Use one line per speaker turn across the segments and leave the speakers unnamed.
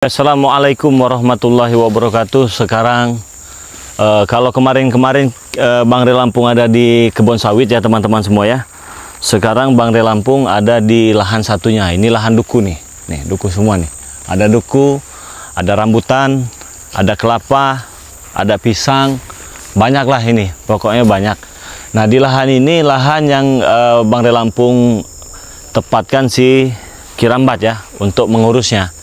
Assalamualaikum warahmatullahi wabarakatuh. Sekarang kalau kemarin-kemarin Bang Re Lampung ada di kebun sawit ya teman-teman semua ya. Sekarang Bang Re Lampung ada di lahan satunya. Ini lahan duku nih. Nih duku semua nih. Ada duku, ada rambutan, ada kelapa, ada pisang. Banyak lah ini. Pokoknya banyak. Nah di lahan ini lahan yang Bang Re Lampung tepatkan si Kirambat ya untuk mengurusnya.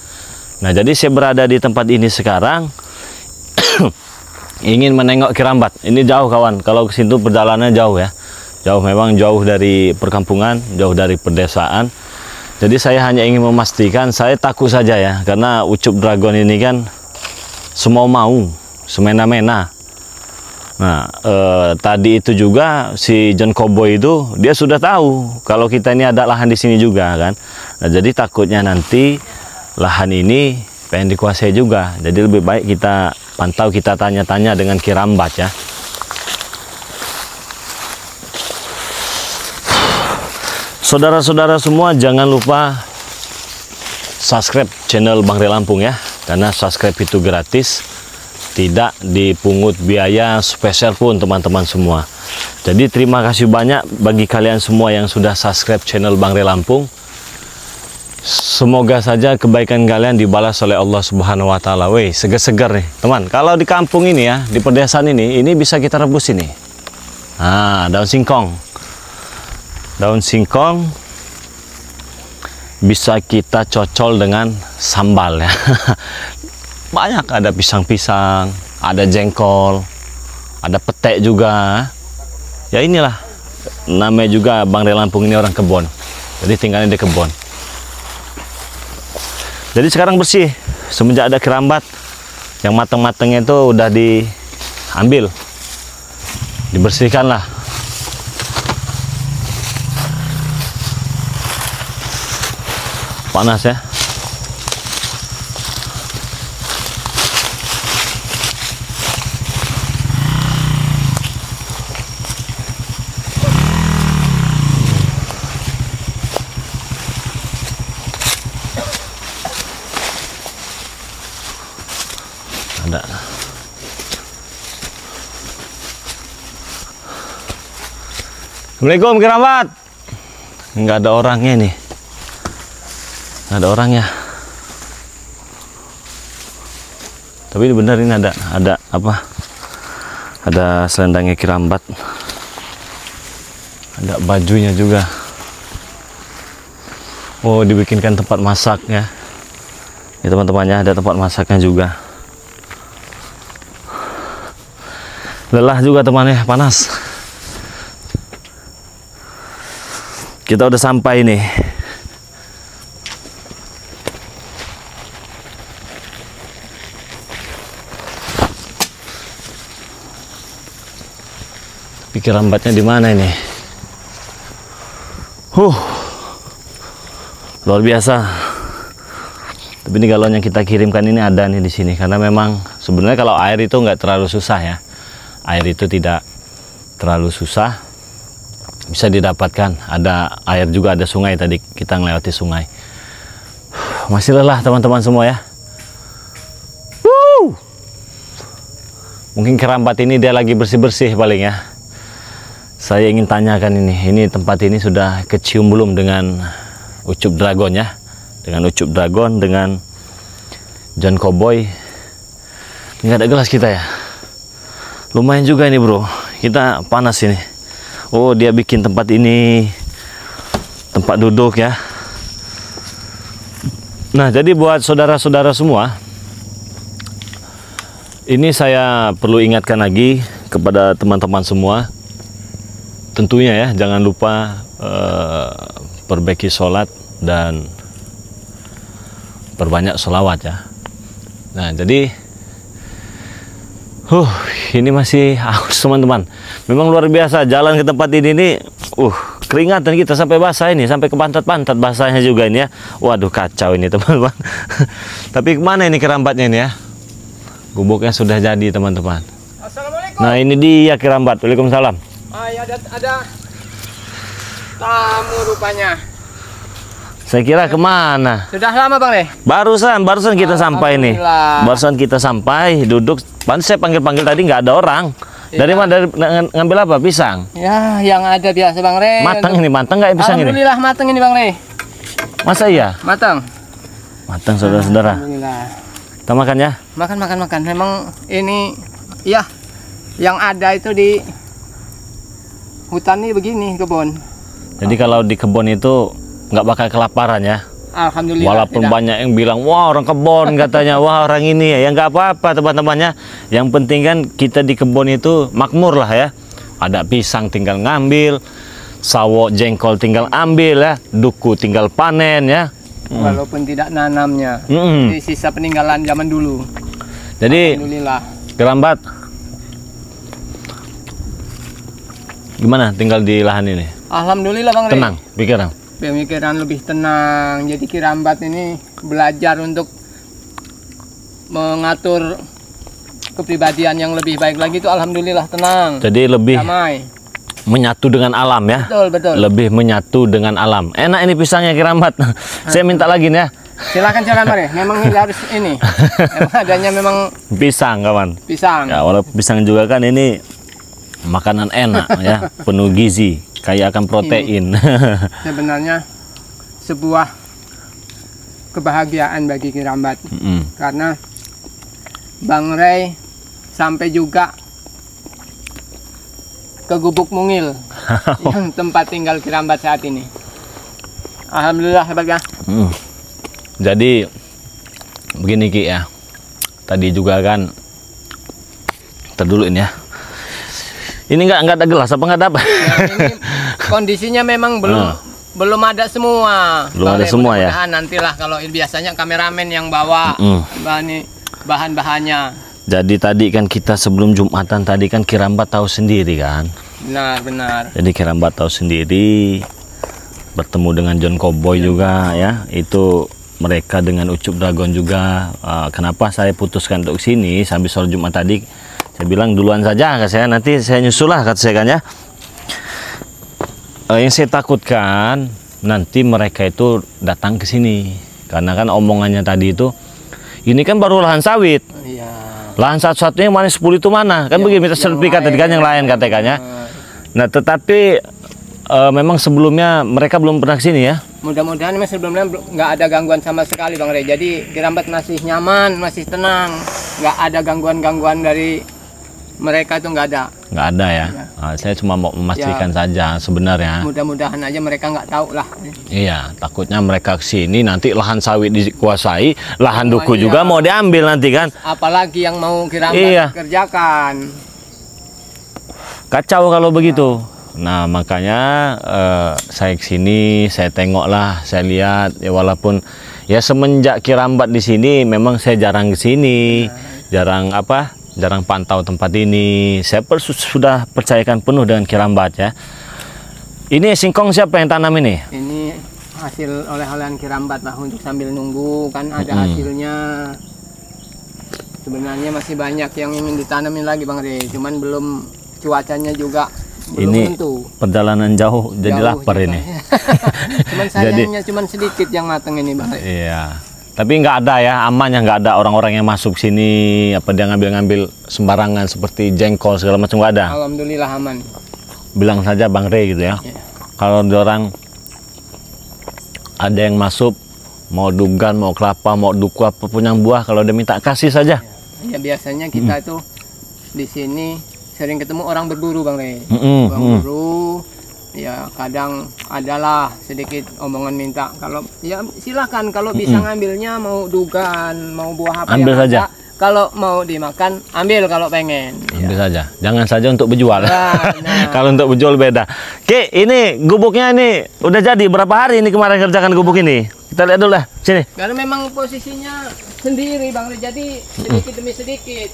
Nah, jadi saya berada di tempat ini sekarang ingin menengok Kirambat. Ini jauh kawan, kalau ke situ perjalanannya jauh ya. Jauh, memang jauh dari perkampungan, jauh dari pedesaan. Jadi saya hanya ingin memastikan, saya takut saja ya, karena ucup dragon ini kan semua mau, semena-mena. Nah, tadi itu juga si John Cowboy itu dia sudah tahu kalau kita ini ada lahan di sini juga kan. Nah, jadi takutnya nanti lahan ini pengen dikuasai juga. Jadi lebih baik kita pantau, kita tanya-tanya dengan Kirambat ya. Saudara-saudara semua, jangan lupa subscribe channel Bang Re Lampung ya, karena subscribe itu gratis, tidak dipungut biaya spesial pun teman-teman semua. Jadi terima kasih banyak bagi kalian semua yang sudah subscribe channel Bang Re Lampung. Semoga saja kebaikan kalian dibalas oleh Allah Subhanahu wa Ta'ala. Weh, segar-segar nih, teman. Kalau di kampung ini ya, di pedesaan ini bisa kita rebus ini. Nah, daun singkong. Daun singkong bisa kita cocol dengan sambal ya. Banyak, ada pisang-pisang, ada jengkol, ada petek juga. Ya inilah, namanya juga Bang Re Lampung ini orang kebon. Jadi tinggalnya di kebon. Jadi sekarang bersih, semenjak ada Kirambat, yang matang-matangnya itu udah diambil, dibersihkan lah. Panas ya. Ada. Assalamualaikum Kirambat. Nggak ada orangnya nih. Nggak ada orangnya. Tapi benar ini ada apa? Ada selendangnya Kirambat. Ada bajunya juga. Oh, dibikinkan tempat masaknya. Ya teman-temannya, ada tempat masaknya juga. Lelah juga temannya, panas. Kita udah sampai nih. Tapi Kirambatnya di mana ini? Luar biasa. Tapi ini galon yang kita kirimkan ini ada nih di sini, karena memang sebenarnya kalau air itu nggak terlalu susah ya. Air itu tidak terlalu susah, bisa didapatkan. Ada air juga, ada sungai, tadi kita melewati sungai. Masih lelah teman-teman semua ya. Mungkin Kirambat ini dia lagi bersih-bersih paling ya. Saya ingin tanyakan ini tempat ini sudah kecium belum dengan ucup dragon ya. Dengan ucup dragon, dengan John Cowboy. Ini nggak ada gelas kita ya. Lumayan juga ini bro, kita panas ini. Oh, dia bikin tempat ini tempat duduk ya. Nah, jadi buat saudara-saudara semua, ini saya perlu ingatkan lagi kepada teman-teman semua. Tentunya ya, jangan lupa perbaiki sholat dan perbanyak sholawat ya. Nah, jadi ini masih haus teman-teman. Memang luar biasa jalan ke tempat ini nih. Keringatan kita sampai basah ini, sampai ke pantat-pantat basahnya juga ini ya. Waduh, kacau ini teman-teman. Tapi kemana ini Kirambatnya ini ya? Gubuknya sudah jadi teman-teman. Assalamualaikum. Nah, ini dia Kirambat. Waalaikumsalam.
Ya, ada tamu rupanya.
Saya kira kemana?
Sudah lama Bang Rey?
Barusan kita sampai nih. Barusan kita sampai, duduk. Pantes saya panggil-panggil tadi nggak ada orang. Dari mana? Dari ngambil apa? Pisang?
Ya, yang ada biasa Bang Rey.
Matang ini, matang nggak pisang ini?
Alhamdulillah matang ini Bang Rey.
Masa iya?
Matang.
Matang saudara-saudara.
Alhamdulillah.
Kita makan ya?
Makan. Memang ini, ya, yang ada itu di hutan nih begini kebun.
Jadi kalau di kebun itu nggak bakal kelaparan ya?
Alhamdulillah.
Walaupun
tidak.
banyak yang bilang, wah orang kebun katanya, wah orang ini ya nggak apa-apa teman-temannya. Yang penting kan kita di kebun itu makmur lah ya. Ada pisang tinggal ngambil, sawo jengkol tinggal ambil ya, duku tinggal panen ya.
Walaupun tidak nanamnya, di sisa peninggalan zaman dulu.
Jadi
Alhamdulillah.
Kerambat gimana tinggal di lahan ini?
Alhamdulillah Bang Rey.
Tenang pikiran.
Pemikiran lebih tenang. Jadi Kirambat ini belajar untuk mengatur kepribadian yang lebih baik lagi itu alhamdulillah tenang.
Jadi lebih
damai.
Menyatu dengan alam ya.
Betul.
Lebih menyatu dengan alam. Enak ini pisangnya Kirambat. Saya minta lagi nih ya.
Silakan Mare. Memang harus ini. Memang adanya memang
pisang kawan.
Pisang.
Ya walaupun pisang juga kan ini makanan enak ya, penuh gizi, kaya akan protein.
Sebenarnya sebuah kebahagiaan bagi Kirambat. Karena Bang Rey sampai juga ke Gubuk Mungil yang tempat tinggal Kirambat saat ini. Alhamdulillah hebat ya.
Jadi begini Ki ya. Tadi juga kan terdulu ini ya. Ini nggak ada gelas apa nggak ada apa?
Ya, ini kondisinya memang belum ada semua.
Belum ada semua ya.
Nantilah kalau biasanya kameramen yang bawa bahan-bahannya.
Jadi tadi kan kita sebelum Jumatan tadi kan Kirambat tahu sendiri kan.
Benar.
Jadi Kirambat tahu sendiri, bertemu dengan John Cowboy juga ya. Itu mereka dengan Ucup Dragon juga. Kenapa saya putuskan untuk sini habis sholat Jumat tadi? Saya bilang duluan saja kata saya, nanti saya nyusul lah kata saya kan ya. Yang saya takutkan nanti mereka itu datang ke sini karena kan omongannya tadi itu ini kan baru lahan sawit.
Iya.
Lahan satu-satunya yang mana 10 itu mana? Kan begini minta sertifikat tadi kan yang lain katanya. Nah, tetapi memang sebelumnya mereka belum pernah ke sini ya.
Mudah-mudahan sebelumnya nggak ada gangguan sama sekali Bang Rey. Jadi Kirambat masih nyaman, masih tenang. Nggak ada gangguan-gangguan dari mereka, itu nggak ada.
Nggak ada ya. Saya cuma mau memastikan saja sebenarnya.
Mudah-mudahan aja mereka nggak tahu lah.
Iya, takutnya mereka kesini nanti lahan sawit dikuasai, lahan duku juga mau diambil nanti kan.
Apalagi yang mau Kirambat kerjakan.
Kacau kalau begitu. Nah makanya saya kesini, saya tengok lah, saya lihat ya walaupun ya semenjak Kirambat di sini memang saya jarang kesini, jarang pantau tempat ini. Saya sudah percayakan penuh dengan Kirambat ya. Ini singkong siapa yang tanam ini?
Ini hasil oleh-olehan Kirambat lah untuk sambil nunggu kan ada hasilnya. Sebenarnya masih banyak yang ingin ditanamin lagi Bang Rey, cuman belum cuacanya juga belum
ini
tentu.
Perjalanan jauh jadi lapar ini.
Cuman sayangnya cuman sedikit yang mateng ini Bang Rey.
Iya. Tapi nggak ada ya, aman ya, nggak ada orang-orang yang masuk sini apa dia ngambil-ngambil sembarangan seperti jengkol segala macam, nggak ada.
Alhamdulillah aman.
Bilang saja Bang Rey gitu ya. Kalau orang ada yang masuk mau dugan, mau kelapa, mau duku apapun yang buah, kalau dia minta kasih saja.
Ya biasanya kita tuh di sini sering ketemu orang berburu Bang Rey. Orang berburu. Ya kadang adalah sedikit omongan minta, kalau ya silakan kalau bisa ngambilnya, mau dugan mau buah apa
ambil
yang
saja.
ada. Kalau mau dimakan ambil kalau pengen.
Ambil saja, jangan saja untuk berjual.
Nah.
Kalau untuk berjual beda. Ki, ini gubuknya ini udah jadi berapa hari ini kemarin kerjakan gubuk ini? Kita lihat dulu lah sini.
Karena memang posisinya sendiri Bang Rey, jadi sedikit demi sedikit.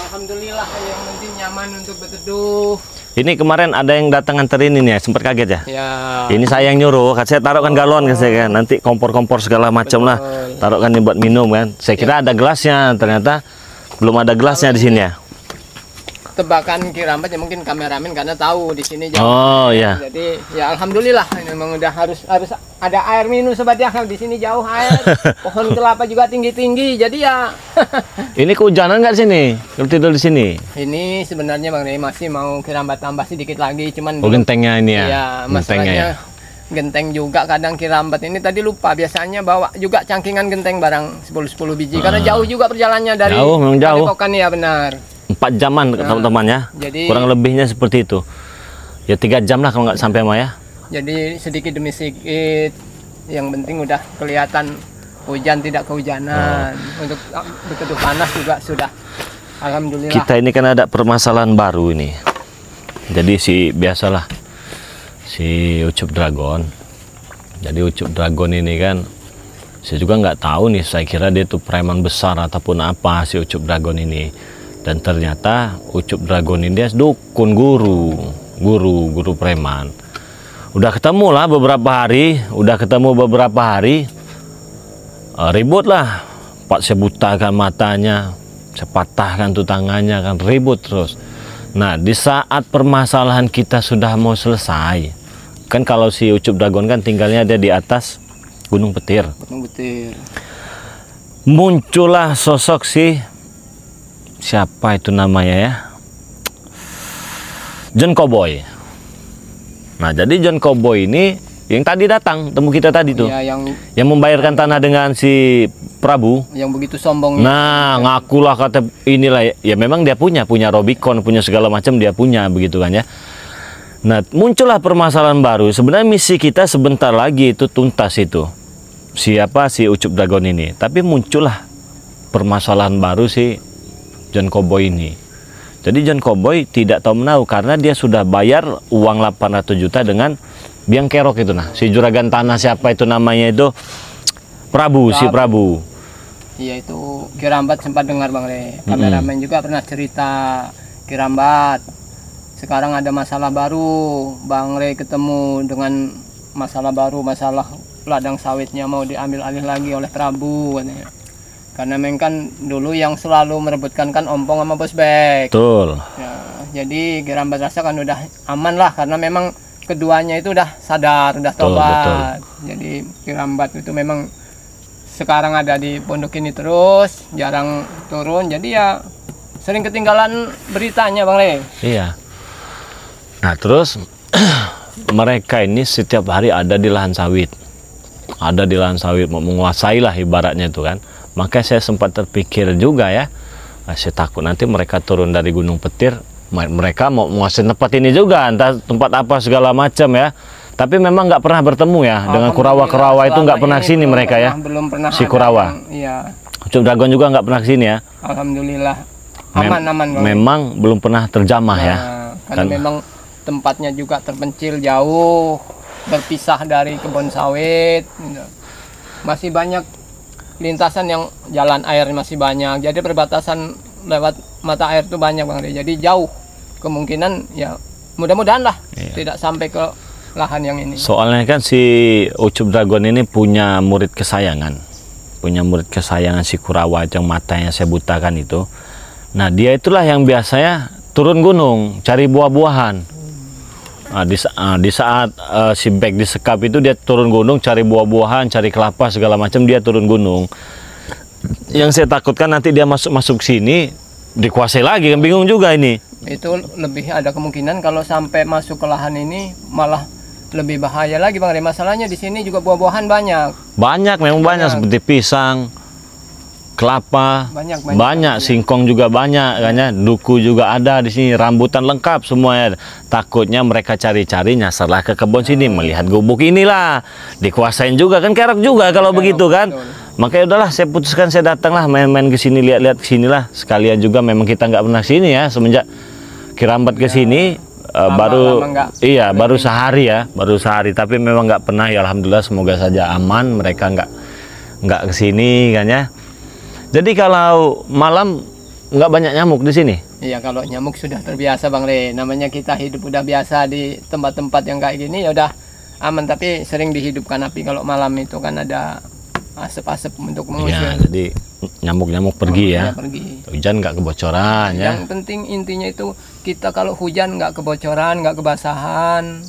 Alhamdulillah yang penting nyaman untuk berteduh.
Ini kemarin ada yang datang nganterin ini ya, sempat kaget ya?
Ya.
Ini saya yang nyuruh, kan saya taruhkan galon kan saya kan, nanti kompor-kompor segala macam lah, taruhkan ini buat minum kan. Saya kira ada gelasnya, ternyata belum ada gelasnya di sini ya.
Tebakan Kirambat ya mungkin kameramen karena tahu di sini.
Oh iya.
Jadi ya alhamdulillah memang udah harus ada air minum sebatnya, di sini jauh air, pohon kelapa juga tinggi-tinggi, jadi ya.
Ini kehujanan nggak sini? Kalau tidur di sini?
Ini sebenarnya Bang Rey masih mau kirambat tambah sedikit lagi, cuman
gentengnya ini ya?
Iya, masalahnya ya? Genteng juga kadang kirambat ini tadi lupa, biasanya bawa juga cangkingan genteng barang 10 biji, karena jauh juga perjalannya dari
memang jauh.
Padepokan ya benar.
4 jaman teman-teman ya,
jadi
kurang lebihnya seperti itu. Ya 3 jam lah kalau nggak sampai Maya.
Jadi sedikit demi sedikit, yang penting udah kelihatan hujan tidak kehujanan. Untuk begitu panas juga sudah, alhamdulillah.
Kita ini kan ada permasalahan baru ini. Jadi biasalah si Ucup Dragon. Jadi Ucup Dragon ini kan, saya juga nggak tahu nih. Saya kira dia tuh preman besar ataupun apa si Ucup Dragon ini. Dan ternyata Ucup Dragon ini dia dukun guru preman. Udah ketemu lah beberapa hari, ribut lah. Pak saya butakan matanya, saya patahkan tuh tangannya, kan ribut terus. Nah di saat permasalahan kita sudah mau selesai, kan kalau si Ucup Dragon kan tinggalnya ada di atas Gunung Petir. Muncullah sosok siapa itu namanya ya, John Cowboy. Nah jadi John Cowboy ini yang tadi datang temu kita tadi tuh,
ya,
yang membayarkan tanah dengan si Prabu,
yang begitu sombong.
Nah ngakulah kata inilah ya, memang dia punya Robicon, punya segala macam dia punya begitu kan ya. Nah muncullah permasalahan baru. Sebenarnya misi kita sebentar lagi itu tuntas itu, si Ucup Dragon ini. Tapi muncullah permasalahan baru si John Cowboy ini. Jadi John Cowboy tidak tahu menahu karena dia sudah bayar uang 800 juta dengan biang kerok itu, nah si juragan tanah siapa itu namanya itu, Prabu. Si Prabu.
Iya itu Kirambat sempat dengar Bang Rey. Kameramen juga pernah cerita Kirambat. Sekarang ada masalah baru, Bang Rey ketemu dengan masalah baru, masalah ladang sawitnya mau diambil alih lagi oleh Prabu katanya. Karena memang kan dulu yang selalu merebutkan kan Ompong sama Bos Bek.
Betul.
Ya, jadi Kirambat rasa kan udah aman lah karena memang keduanya itu udah sadar, udah tobat. Betul. Jadi Kirambat itu memang sekarang ada di pondok ini terus, jarang turun. Jadi ya sering ketinggalan beritanya Bang Rey.
Iya. Nah terus mereka ini setiap hari ada di lahan sawit. Ada di lahan sawit, mau menguasai lah ibaratnya itu kan. Maka saya sempat terpikir juga ya, saya takut nanti mereka turun dari Gunung Petir, mereka mau menguasai tempat ini juga, entah tempat apa segala macam ya. Tapi memang nggak pernah bertemu ya dengan Kurawa itu, nggak pernah sini mereka ya.
Belum pernah.
Si Kurawa.
Iya.
Ucup Dragon juga nggak pernah kesini ya.
Alhamdulillah. Aman.
Memang belum pernah terjamah ya.
Karena memang tempatnya juga terpencil jauh, berpisah dari kebun sawit. Masih banyak lintasan yang jalan air masih banyak, jadi perbatasan lewat mata air itu banyak Bang Rey. Jadi jauh, kemungkinan ya mudah-mudahan lah tidak sampai ke lahan yang ini. Soalnya kan si
Ucup Dragon ini punya murid kesayangan si Kurawa yang matanya saya butakan itu. Nah dia itulah yang biasanya turun gunung cari buah-buahan. Nah, di saat si Bek disekap itu dia turun gunung cari buah-buahan, cari kelapa segala macam, dia turun gunung. Yang saya takutkan nanti dia masuk sini dikuasai lagi, kan bingung juga ini.
Itu lebih ada kemungkinan kalau sampai masuk ke lahan ini malah lebih bahaya lagi Bang Rey. Masalahnya di sini juga buah-buahan banyak. Memang banyak seperti pisang, kelapa, banyak singkong juga banyak kan ya, duku juga ada di sini, rambutan lengkap semuanya. Takutnya mereka cari-cari nyasarlah ke kebun sini, melihat gubuk inilah dikuasain juga kan, kerok juga kalau begitu kan. Makanya udahlah saya putuskan, saya datanglah main-main ke sini, lihat-lihat ke sinilah sekalian juga. Memang kita nggak pernah sini ya semenjak Kirambat ke sini. Baru sehari tapi memang nggak pernah ya. Alhamdulillah semoga saja aman, mereka nggak kesini kan ya. Jadi kalau malam nggak banyak nyamuk di sini? Iya, kalau nyamuk sudah terbiasa Bang Rey. Namanya kita hidup udah biasa di tempat-tempat yang kayak gini ya udah aman. Tapi sering dihidupkan api kalau malam itu kan ada asap-asap untuk mengusir. Ya, jadi nyamuk-nyamuk pergi ya. Pergi. Hujan nggak kebocoran ya. Yang penting intinya itu kita kalau hujan nggak kebocoran, nggak kebasahan.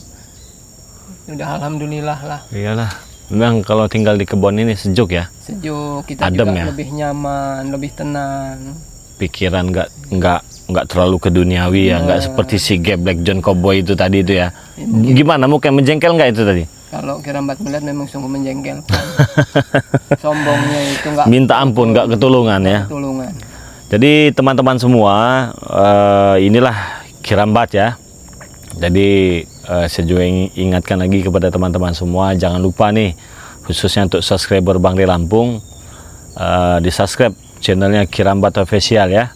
Udah alhamdulillah lah. Iyalah.
Memang kalau tinggal di kebun ini sejuk ya.
Sejuk, kita
Adem
juga
ya?
lebih nyaman, lebih tenang.
Pikiran nggak terlalu ke duniawi ya, nggak seperti si Black John Cowboy itu tadi itu ya. Gimana, mau kayak menjengkel nggak itu tadi?
Kalau Kirambat melihat memang sungguh menjengkelkan. Sombongnya itu nggak
Minta ampun, nggak ketulungan ya.
ketulungan.
Jadi teman-teman semua, inilah Kirambat ya. Jadi saya juga ingatkan lagi kepada teman-teman semua, jangan lupa nih, khususnya untuk subscriber Bang Ray Lampung, di subscribe channelnya Kirambat Official ya.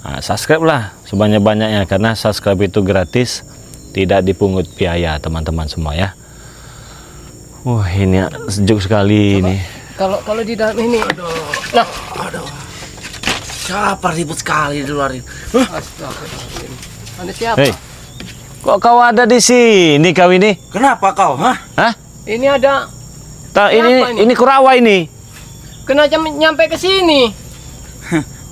Nah, subscribe lah sebanyak-banyaknya, karena subscribe itu gratis, tidak dipungut biaya teman-teman semua ya. Wah, ini sejuk sekali ini.
Kalau di dalam ini, nah,
Aduh. Siapa ribut sekali di luar ini?
astagfirullahaladzim. Anda siapa?
Hei, kok kau ada di sini kau ini?
Kenapa kau? Hah?
Hah?
Ini ada,
Ta,
Siapa
ini Kurawa ini.
kena nyampe ke sini.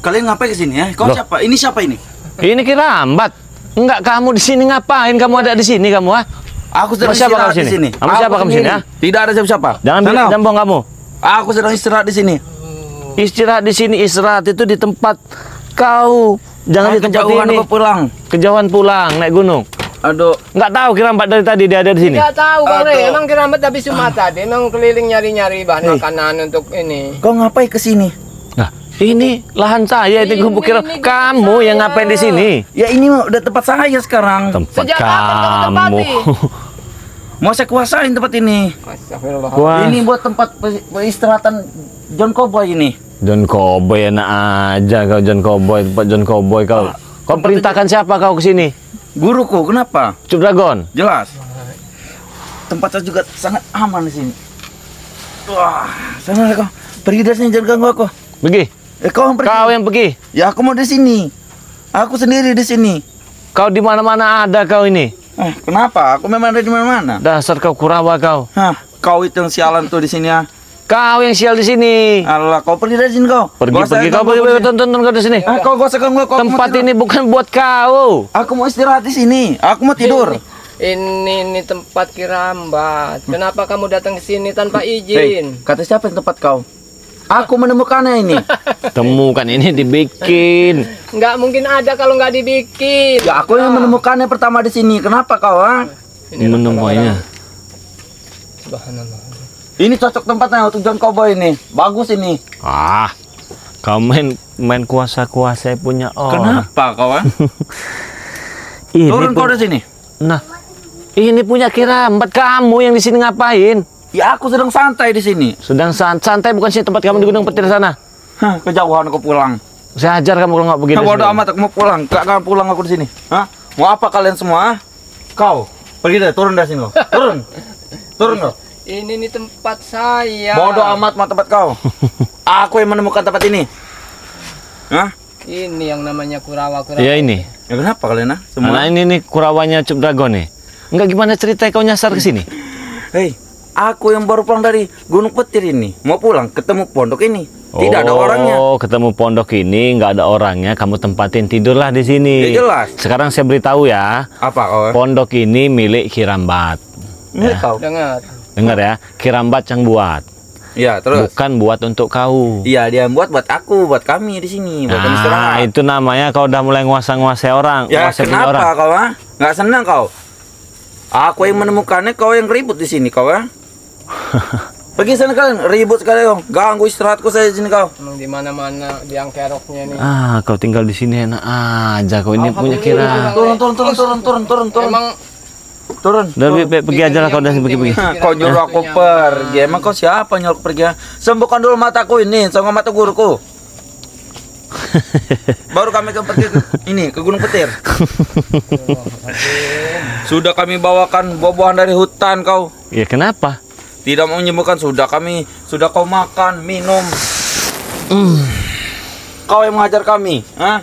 Kalian ngapain ke sini ya? Kau
Loh.
siapa? Ini siapa ini?
Ini Kirambat. Enggak, kamu di sini ngapain? Kamu ada di sini kamu, ah?
Aku sedang
Siapa
istirahat
kamu
di
sini?
sini.
Kamu siapa kamu sini,
sendiri.
ya?
Tidak ada siapa-siapa.
Jangan
Sana.
bilang jambong kamu.
Aku sedang istirahat di sini.
Istirahat di sini, istirahat itu di tempat kau. Jangan di tempat
Kejauhan
ini.
aku pulang.
Kejauhan pulang naik gunung.
Aduh.
Enggak tahu Kirambat dari tadi dia ada di sini.
Tidak tahu Bang Ray,
Aduh.
emang Kirambat habis Sumatera, dia emang keliling nyari-nyari bahan makanan untuk ini.
Kau ngapain ke sini?
Nah, ini lahan saya itu
Ini,
gubuk kira.
ini
Kamu yang
saya.
ngapain di sini?
Ya ini mah udah tempat saya sekarang.
Tempat
Sejak kapan kamu
kamu.
tempati?
Mau saya kuasain tempat ini.
Astagfirullah.
Wah,
Ini buat tempat peristirahatan John Cowboy ini.
John Cowboy enak aja kau, John Cowboy, tempat John Cowboy kau. Kau perintahkan siapa kau ke sini?
Guruku, kenapa?
Cup Dragon.
Jelas. Tempatnya juga sangat aman di sini. Wah, sana kau. Pergi dari sini, jangan ganggu aku.
Pergi.
Kau yang pergi.
Kau yang pergi.
Ya aku mau di sini. Aku sendiri di sini.
Kau di mana-mana ada kau ini.
Kenapa? Aku memang ada di mana-mana.
Dasar kau Kurawa kau.
Hah, kau itu yang sialan tuh di sini ya.
Kau yang sial di sini.
Alah, kau pergi dari sini kau.
Pergi,
Gua
pergi.
sayang
Kau pergi,
di sini.
tonton kau di sini.
Kau gak usah ganggu aku.
Tempat ini bukan buat kau.
Aku mau istirahat di sini. Aku mau tidur.
Ini tempat Kirambat. Kenapa kamu datang ke sini tanpa
Hei,
izin?
kata siapa yang tempat kau? Aku menemukannya ini.
Temukan ini dibikin.
Nggak mungkin ada kalau nggak dibikin.
Ya aku yang menemukannya pertama di sini. Kenapa kau? Ha?
Menemukannya.
Subhanallah.
Ini cocok tempatnya untuk John Cowboy ini. Bagus ini.
Ah, kau main kuasa-kuasa punya orang.
Kenapa kau? Ha?
Ini
Turun kau
pun-
dari sini.
Nah, ini punya Kirambat. Kamu yang di sini ngapain?
Ya aku sedang santai di sini.
Sedang santai, bukan sih tempat kamu di Gunung Petir sana.
Hah, kejauhan aku pulang.
Saya ajar kamu kalau nggak begini.
Bodoh amat, aku mau pulang. Gak akan pulang aku di sini. Hah? Mau apa kalian semua? Ha? Kau pergi deh, turun dari sini lo. Turun. Turun lo.
Ini nih tempat saya.
Bodoh amat sama tempat kau. Aku yang menemukan tempat ini. Hah?
Ini yang namanya Kurawa-Kurawa.
Ya ini.
Ya kenapa kalian ah?
Nah,
Semua.
ini nih Kurawanya Cup Dragon nih. Enggak, gimana cerita kau nyasar ke sini?
Hei, aku yang baru pulang dari Gunung Petir ini. Mau pulang ketemu pondok ini. Tidak ada orangnya.
Oh, ketemu pondok ini nggak ada orangnya, kamu tempatin tidurlah di sini.
Ya, jelas.
Sekarang saya beritahu ya,
Apa kau?
pondok ini milik Kirambat.
Milik kau.
Dengar.
Dengar ya, Kirambat yang buat,
Iya, terus.
bukan buat untuk kau.
Iya, dia buat aku, buat kami di sini, buat kami
Nah,
istirahat.
itu namanya kau udah mulai nguasai orang,
Ya,
nguasai punya
kenapa
orang.
kau ah? Nggak senang kau? Aku yang menemukannya, kau yang ribut di sini kau ah. Pergi sana kalian, ribut sekali kau. Ganggu istirahatku saya di sini kau.
Emang di mana-mana diang keroknya nih.
Ah, kau tinggal di sini enak aja. Kau ini punya
Alhamdulillah.
Kira.
Turun.
Emang
Turun.
Udah, pergi aja lah kau, udah pergi.
Kau nyuruh aku pergi. Emang kau siapa nyuruh aku pergi? Ah? Sembuhkan dulu mataku ini, sama mata guruku. Baru kami akan pergi ke ini, ke Gunung Petir. Sudah kami bawakan buah-buahan dari hutan kau.
Ya kenapa?
Tidak mau menyembuhkan, sudah kau makan, minum. Kau yang mengajar kami, ah?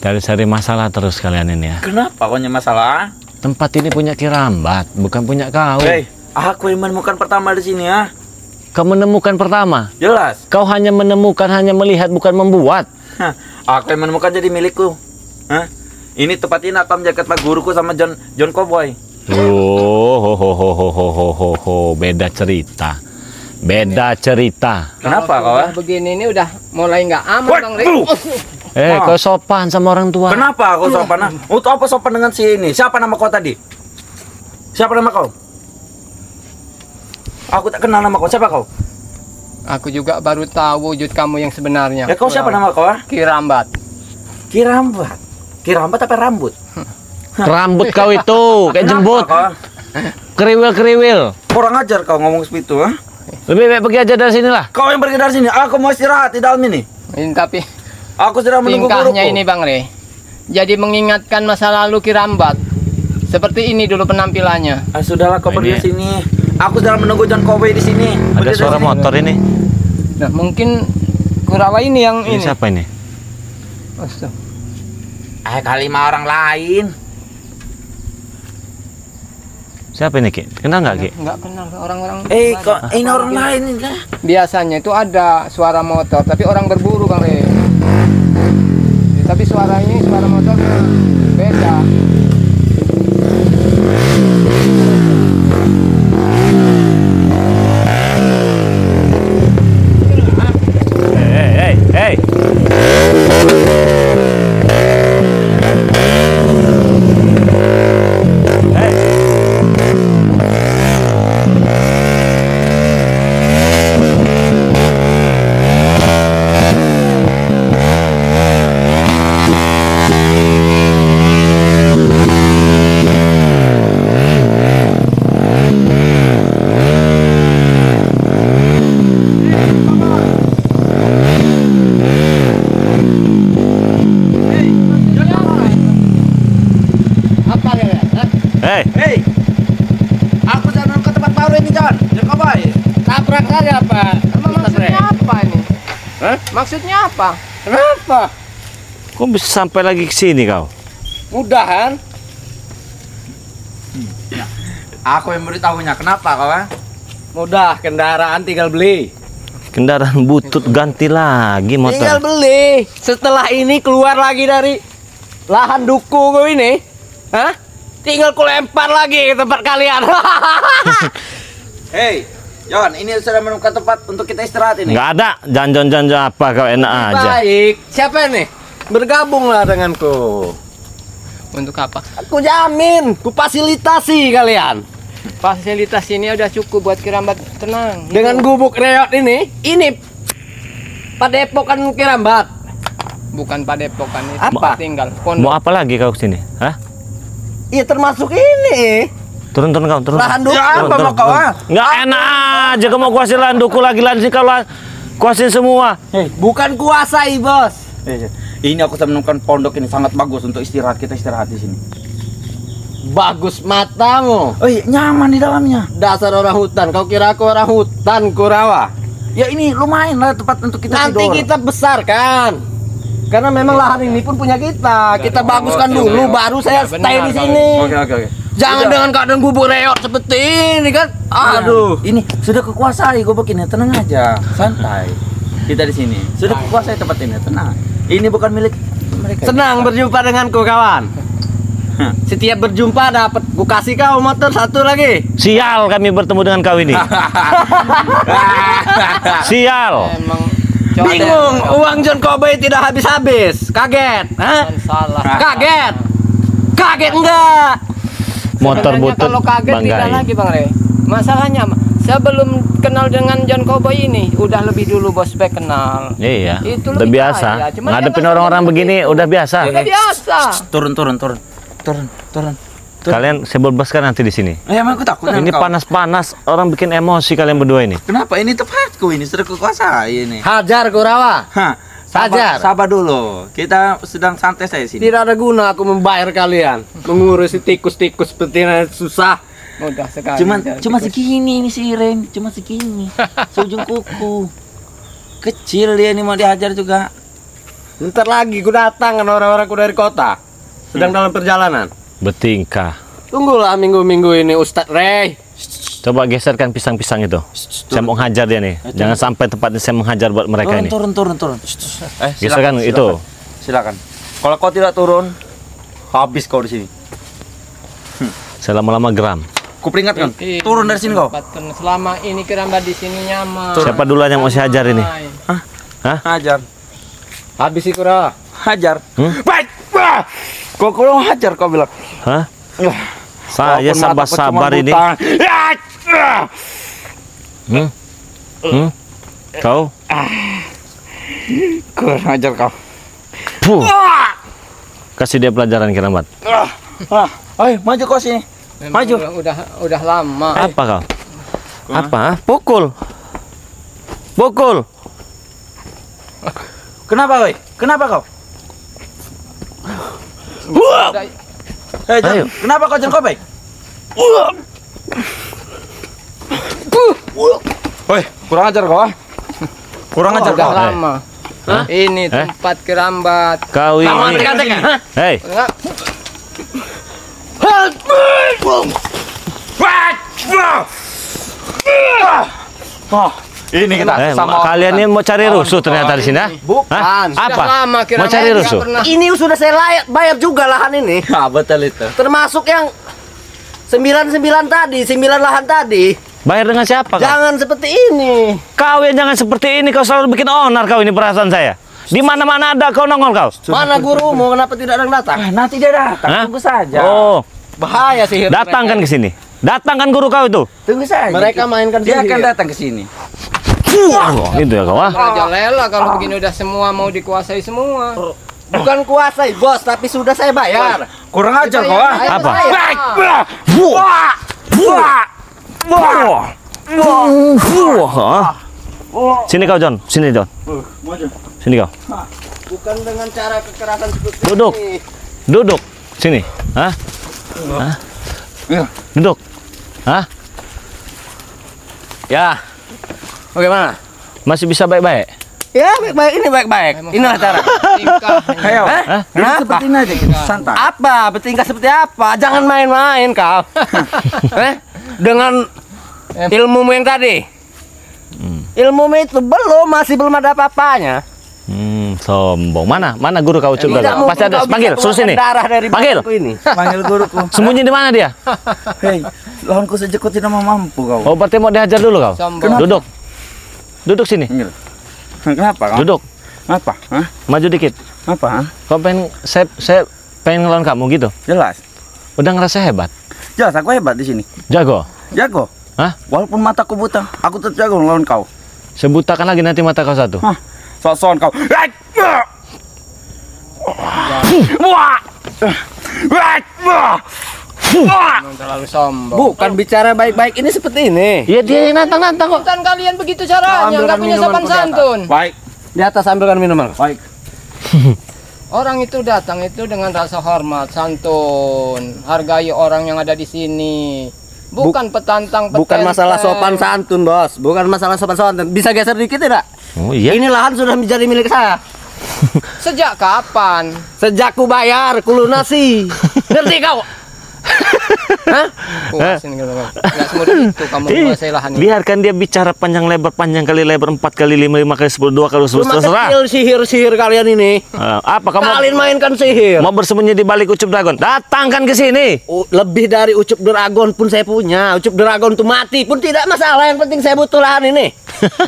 Cari-cari masalah terus kalian ini ya.
Kenapa kau punya masalah?
Tempat ini punya Kirambat, bukan punya kau.
Hei, aku yang menemukan pertama di sini, ah.
Kau menemukan pertama.
Jelas.
Kau hanya menemukan, hanya melihat, bukan membuat.
Hah, aku yang menemukan jadi milikku. Hah? Ini tempat ini akan menjaga tempat guruku sama John Cowboy.
Beda cerita. Beda cerita.
Kenapa kau?
Udah begini ini udah mulai nggak aman Bang Rey.
Kau sopan sama orang tua.
Kenapa kau sopan? Untuk apa sopan dengan si ini? Siapa nama kau tadi? Siapa nama kau? Aku tak kenal nama kau. Siapa kau?
Aku juga baru tahu wujud kamu yang sebenarnya.
Ya kau siapa nama kau?
Kirambat.
Kirambat. Kirambat apa rambut?
Rambut kau itu kayak jembut. Kriwil-kriwil.
Kurang ajar kau ngomong seperti itu, ha?
Lebih baik pergi aja dari sini lah.
Kau yang pergi dari sini. Aku mau istirahat di dalam ini.
Tapi
Aku sedang menunggu guruku.
tingkahnya ini Bang Rey jadi mengingatkan masa lalu Kirambat. Seperti ini dulu penampilannya.
Sudahlah kau pergi
Ini-
di sini. Aku sedang menunggu John Cowboy di sini.
Ada
Pergi dari
suara
sini.
motor ini.
Nah, mungkin Kurawa ini yang
Ini
ini.
siapa ini?
Astaga.
Kali mah orang lain.
Siapa ini, Ki? Kenal nggak, Ki?
Nggak kenal orang-orang.
Kok ini orang lain ini?
Biasanya itu ada suara motor, tapi orang berburu Bang Rey. Tapi suara ini suara motornya beda.
Hey.
Apa ya?
Hey.
Aku jalan ke tempat baru ini, John. John Cowboy.
Tabrak saja apa? Maksudnya apa ini?
Hah?
Maksudnya apa?
Kenapa?
Kok bisa sampai lagi ke sini kau?
Mudahan. Aku yang beritahunya. Kenapa kau?
Mudah, kendaraan tinggal beli.
Kendaraan butut ganti lagi
Tinggal
motor.
beli. Setelah ini keluar lagi dari lahan duku gue ini. Hah? Tinggal ku lempar lagi ke tempat kalian.
Hei, John, ini sudah menemukan tempat untuk kita istirahat ini.
Nggak ada. Janjon apa kau enak aja.
Baik. Siapa nih? Bergabunglah denganku.
Untuk apa?
Aku jamin, ku fasilitasi kalian.
Fasilitas ini udah cukup buat Kirambat tenang.
Dengan gubuk reot ini padepokan Kirambat.
Bukan padepokan itu.
Apa?
Tinggal
Mau
pondok.
apa lagi kau kesini? Hah?
Iya termasuk ini.
Turun kau, turun.
Lahan duku.
Ya, apa mau kau?
Nggak enak aja kau mau kuasain lahan duku lagi sih kalau kuasain semua.
Bukan kuasai, Bos.
Ini aku sudah menemukan pondok ini sangat bagus untuk istirahat. Kita istirahat di sini.
Bagus matamu.
Oh iya, nyaman di dalamnya.
Dasar orang hutan. Kau kira aku orang hutan, Kurawa?
Ya ini lumayan lah tempat untuk kita
Nanti
tidur.
kita besarkan. Karena memang lahan ini pun punya kita. Kita baguskan
oke,
dulu,
oke.
baru saya
Ya,
stay
benar,
di
Bang.
sini.
Oke.
Jangan
Sudah.
dengan keadaan bubur reot seperti ini kan. Aduh.
Ini sudah kekuasai gue begini, tenang aja, santai. Kita di sini sudah kekuasai tempat ini, tenang. Ini bukan milik mereka.
Senang berjumpa denganku, kawan. Setiap berjumpa dapat ku kasih kau motor satu lagi.
Sial kami bertemu dengan kau ini. Sial.
Emang
Bingung, uang John Cowboy tidak habis-habis. Kaget, hah?
salah.
Kaget. Kaget enggak?
Motor
Sebenarnya
butut
kalau kaget tidak
banggai.
lagi Bang Rey. Masalahnya sebelum kenal dengan John Cowboy ini udah lebih dulu Bos Bek kenal.
Iya,
Itu
udah
lebih
biasa.
kaya. Cuman
Ngadepin
dia
orang-orang
nggak
begini
seperti
udah biasa.
Udah biasa.
Turun.
Kalian saya bebaskan nanti di sini.
Emang aku takut
Ini
dengan kau.
panas-panas, orang bikin emosi kalian berdua ini.
Kenapa? Ini tempatku ini sudah kekuasai ini.
Hajar Kurawa.
Hah,
Hajar.
sabar dulu. Kita sedang santai saya sini.
Tidak ada guna aku membayar kalian mengurusi tikus-tikus seperti ini susah.
Mudah sekali.
Cuma segini ini si Rem, cuma segini. Seujung kuku. Kecil dia ini mau dihajar juga.
Bentar lagi ku datang kan orang-orangku dari kota. Sedang dalam perjalanan.
Bertingkah.
Tunggulah minggu-minggu ini Ustadz Rey.
Coba geserkan pisang-pisang itu. Saya mau hajar dia nih. Jangan sampai tempatnya saya menghajar buat mereka ini.
Turun.
Geserkan itu.
Silakan. Kalau kau tidak turun, habis kau di sini.
Saya lama-lama geram.
Ku peringatkan. Turun dari sini kau.
Selama ini kerambat di sini nyaman.
Siapa duluan yang mau saya hajar ini? Hah?
Hajar.
Habis itu Ra.
Hajar. Baik. Kau hajar kau bilang.
Hah? Saya sabar-sabar ini. Kau?
Kurang hajar kau.
Puh. Kasih dia pelajaran Kerambat.
Ayo maju kau sini.
Memang
Maju.
Udah lama.
Apa kau? Apa? Pukul. Pukul.
Kenapa kau? Kenapa kau?
Udah-
Ayo.
Kenapa kau jengkau baik? Woi, kurang ajar kau. Kurang ajar
Udah
kau.
lama. Ini tempat kerambat.
Kau ini. Hei.
Enggak.
Ini kita sama
Kalian ini mau cari rusuh ternyata di sini, ya?
Bukan.
Hah?
Sudah
Apa?
lama
Mau
kerambat
cari
nggak
rusuh?
pernah.
Ini sudah saya bayar juga lahan ini.
Ya, betul itu.
Termasuk yang 99 tadi, 9 lahan tadi.
Bayar dengan siapa kau?
Jangan seperti ini.
Kau yang jangan seperti ini, kau selalu bikin onar kau ini perasaan saya. Di mana-mana ada kau nongol kau.
Mana gurumu? Kenapa tidak ada yang datang?
Nanti dia datang,
Hah?
tunggu saja.
Oh,
Bahaya sihir.
datang kan ke sini. Datang kan guru kau itu.
Tunggu saja.
Mereka mainkan
Dia
sihir.
akan datang ke sini.
Itu ya kau, ah.
Merajalela kalau begini udah semua mau dikuasai semua.
Bukan kuasai bos, tapi sudah saya bayar.
Kurang ajar kau.
Apa?
Baik.
Sini kau John, sini John. Sini kau.
Bukan dengan cara kekerasan seperti
Duduk.
ini.
Duduk. Sini. Hah? Hah? Duduk. Hah? Ya,
Bagaimana?
masih bisa baik-baik.
Ya, baik-baik. Ini baik-baik. Inilah cara.
Tingkah.
Ayo.
Hah?
Duduk seperti ini aja kita santai.
Apa? Bertingkah seperti apa? Jangan main-main kau. Dengan ilmumu yang tadi. Ilmumu itu masih belum ada apa-apanya.
Sombong. Mana guru kau ucup
Tidak
dagang? Pasti
mungkin
ada.
kau
Panggil,
bisa
suruh sini.
keluarkan darah dari
Panggil.
badanku ini.
Panggil guruku.
Sembunyi di mana dia?
Hei, lawanku saja kau tidak mampu kau.
Oh, berarti mau dihajar dulu kau.
Sombong.
Duduk. Duduk sini.
Panggil. Kenapa kau?
Duduk.
Apa? Hah?
Maju dikit.
Apa? Hah?
Kau pengen saya pengen ngelawan kamu gitu.
Jelas.
Udah ngerasa hebat.
Jelas aku hebat di sini.
Jago.
Jago.
Hah?
Walaupun mataku buta, aku tetap jago melawan kau.
Saya butakan lagi nanti mata kau satu.
Hah? Sok-sokan kau.
Memang terlalu sombong.
Bukan bicara baik-baik ini seperti ini.
Iya dia yang nantang-nantang kok.
Bukan kalian begitu caranya, nggak punya sopan santun.
Baik.
Di atas ambilkan minuman.
Baik.
Orang itu datang itu dengan rasa hormat, santun, hargai orang yang ada di sini. Bukan petantang petenteng.
Bukan masalah sopan santun, Bos. Bukan masalah sopan santun. Bisa geser dikit tidak?
Oh iya.
Ini lahan sudah menjadi milik saya.
Sejak kapan?
Sejak ku bayar, ku lunasi. Ngerti kau? Hah?
Puas ini kalau nggak semudah itu kamu menguasai lahan ini.
Biarkan dia bicara panjang kali lebar 4 kali 5 kali 10 2 kali 10
Cuma
terserah.
kecil sihir-sihir kalian ini.
Apa kamu
Kalian mainkan sihir.
mau bersembunyi di balik Ucup Dragon? Datangkan ke sini.
Lebih dari Ucup Dragon pun saya punya. Ucup Dragon tuh mati pun tidak masalah. Yang penting saya butuh lahan ini.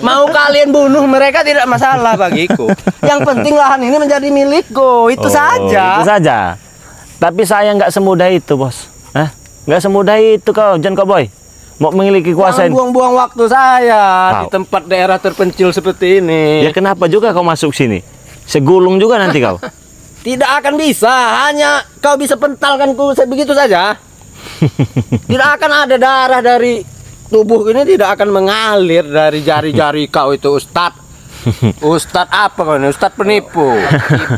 Mau kalian bunuh mereka tidak masalah bagiku. Yang penting lahan ini menjadi milikku. Itu saja.
Itu saja. Tapi saya nggak semudah itu, Bos. Hah? Nggak semudah itu kau, John Cowboy. Mau memiliki kuasa.
Jangan buang-buang waktu saya
Kau.
di tempat daerah terpencil seperti ini.
Ya kenapa juga kau masuk sini? Segulung juga nanti kau.
Tidak akan bisa. Hanya kau bisa pentalkanku begitu saja. Tidak akan ada darah dari tubuh ini, tidak akan mengalir dari jari-jari kau itu, Ustadz. Ustadz apa kau ini? Ustadz penipu.